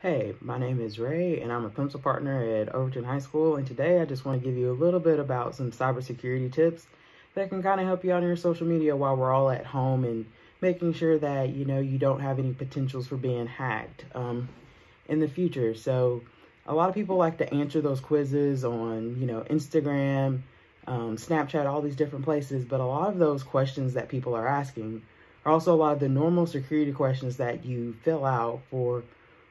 Hey, my name is Ray, and I'm a pencil partner at Overton High School. And today I just want to give you a little bit about some cybersecurity tips that can kind of help you out on your social media while we're all at home and making sure that, you don't have any potentials for being hacked in the future. So a lot of people like to answer those quizzes on, Instagram, Snapchat, all these different places. But a lot of those questions that people are asking are also a lot of the normal security questions that you fill out for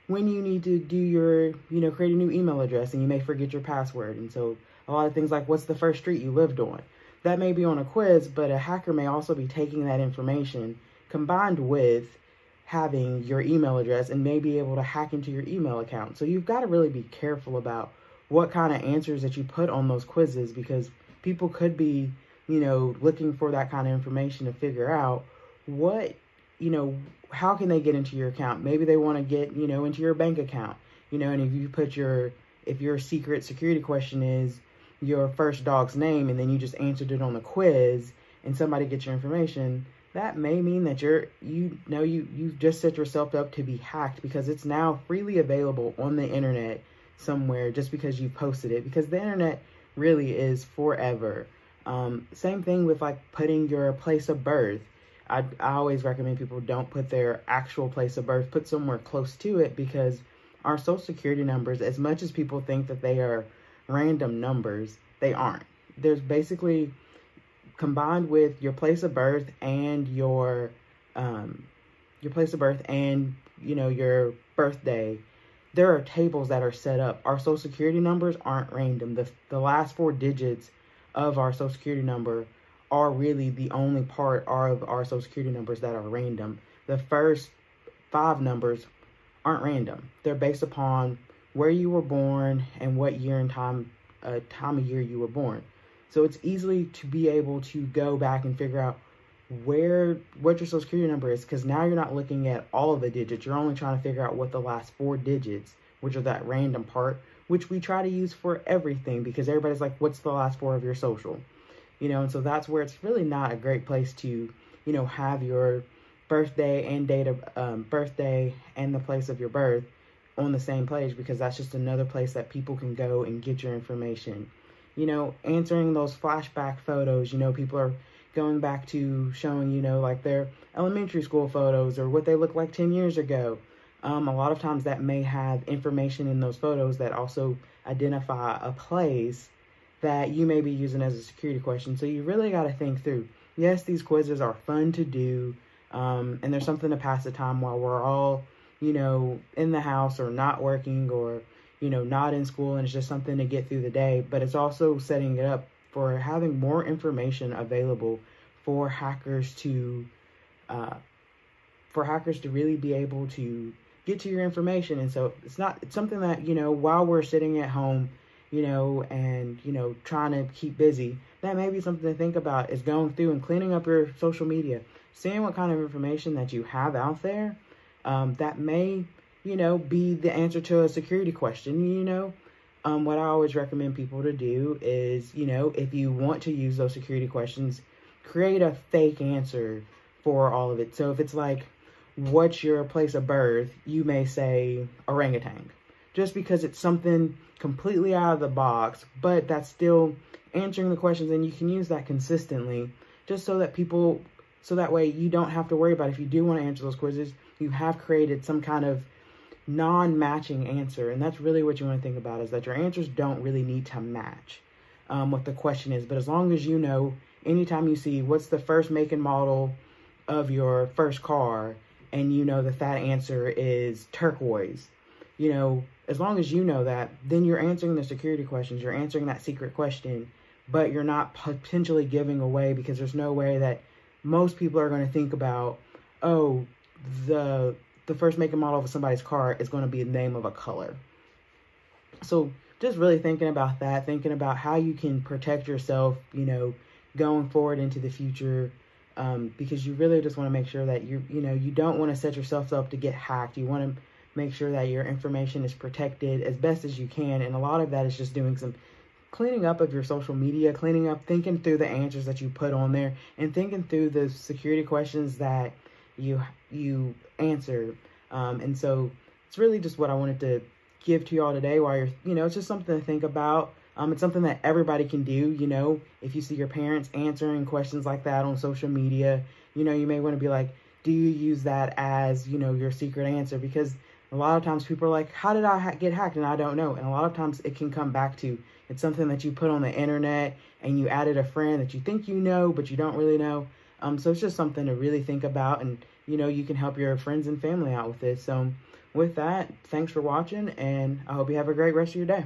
when you need to do your, create a new email address and you may forget your password. And so a lot of things like, what's the first street you lived on? That may be on a quiz, but a hacker may also be taking that information combined with having your email address and may be able to hack into your email account. So you've got to really be careful about what kind of answers that you put on those quizzes, because people could be, looking for that kind of information to figure out what, how can they get into your account? Maybe they want to get, into your bank account, and if you put if your secret security question is your first dog's name, and then you just answered it on the quiz and somebody gets your information, that may mean that you've just set yourself up to be hacked, because it's now freely available on the internet somewhere just because you posted it, because the internet really is forever. Same thing with like putting your place of birth. I always recommend people don't put their actual place of birth, put somewhere close to it, because our social security numbers, as much as people think that they are random numbers, they aren't. There's basically, combined with your place of birth and your place of birth and, your birthday, there are tables that are set up. Our social security numbers aren't random. The last 4 digits of our social security number are really the only part of our social security numbers that are random. The first 5 numbers aren't random. They're based upon where you were born and what year and time of year you were born. So it's easily to be able to go back and figure out what your social security number is, because now you're not looking at all of the digits. You're only trying to figure out what the last 4 digits, which are that random part, which we try to use for everything, because everybody's like, what's the last 4 of your social? And so that's where it's really not a great place to, have your birthday and date of birthday and the place of your birth on the same page, because that's just another place that people can go and get your information. Answering those flashback photos, people are going back to showing, like their elementary school photos or what they looked like 10 years ago. A lot of times that may have information in those photos that also identify a place that you may be using as a security question. So you really got to think through. Yes, these quizzes are fun to do, and there's something to pass the time while we're all, in the house or not working or, not in school, and it's just something to get through the day. But it's also setting it up for having more information available for hackers to really be able to get to your information. And so it's something that, while we're sitting at home, and, trying to keep busy, that may be something to think about, is going through and cleaning up your social media, seeing what kind of information that you have out there that may, be the answer to a security question. What I always recommend people to do is, if you want to use those security questions, create a fake answer for all of it. So if it's like, what's your place of birth, you may say orangutan, just because it's something completely out of the box, but that's still answering the questions, and you can use that consistently, just so that way you don't have to worry about, if you do want to answer those quizzes, you have created some kind of non-matching answer. And that's really what you want to think about, is that your answers don't really need to match what the question is. But as long as anytime you see what's the first make and model of your first car, and that answer is turquoise, as long as you know that, then you're answering the security questions, you're answering that secret question, but you're not potentially giving away, because there's no way that most people are going to think about, oh, the first make and model of somebody's car is going to be the name of a color. So just really thinking about that, thinking about how you can protect yourself, going forward into the future, because you really just want to make sure that you don't want to set yourself up to get hacked. You want to make sure that your information is protected as best as you can. And a lot of that is just doing some cleaning up of your social media, thinking through the answers that you put on there, and thinking through the security questions that you answer. And so it's really just what I wanted to give to y'all today while you're, it's just something to think about. It's something that everybody can do, if you see your parents answering questions like that on social media, you may want to be like, do you use that as, your secret answer? Because a lot of times people are like, how did I get hacked? And I don't know. And a lot of times it can come back to, it's something that you put on the internet and you added a friend that you think you know, but you don't really know. So it's just something to really think about, and, you can help your friends and family out with this. So with that, thanks for watching, and I hope you have a great rest of your day.